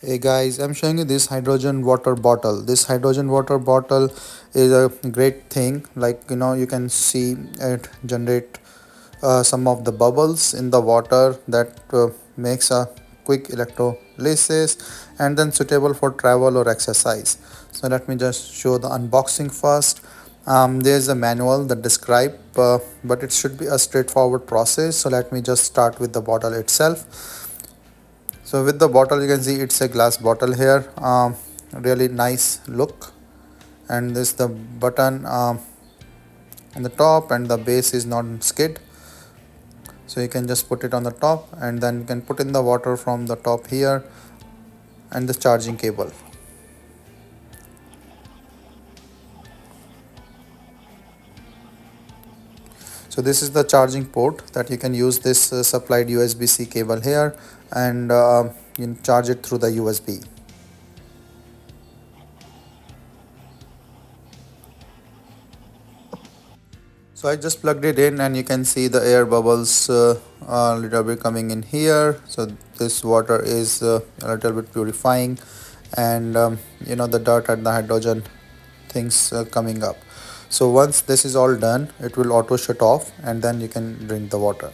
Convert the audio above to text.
Hey guys, I'm showing you this hydrogen water bottle. This hydrogen water bottle is a great thing. You can see it generate some of the bubbles in the water that makes a quick electrolysis and then suitable for travel or exercise. So let me just show the unboxing first. There's a manual that describe, but it should be a straightforward process. So let me just start with the bottle itself. So with the bottle you can see it's a glass bottle here, really nice look, and this the button on the top, and the base is not skid, so you can just put it on the top and then you can put in the water from the top here, and the charging cable. So this is the charging port that you can use this supplied USB-C cable here, and you can charge it through the USB. So I just plugged it in and you can see the air bubbles a little bit coming in here. So this water is a little bit purifying, and the dirt and the hydrogen things coming up. So once this is all done, it will auto shut off and then you can drink the water.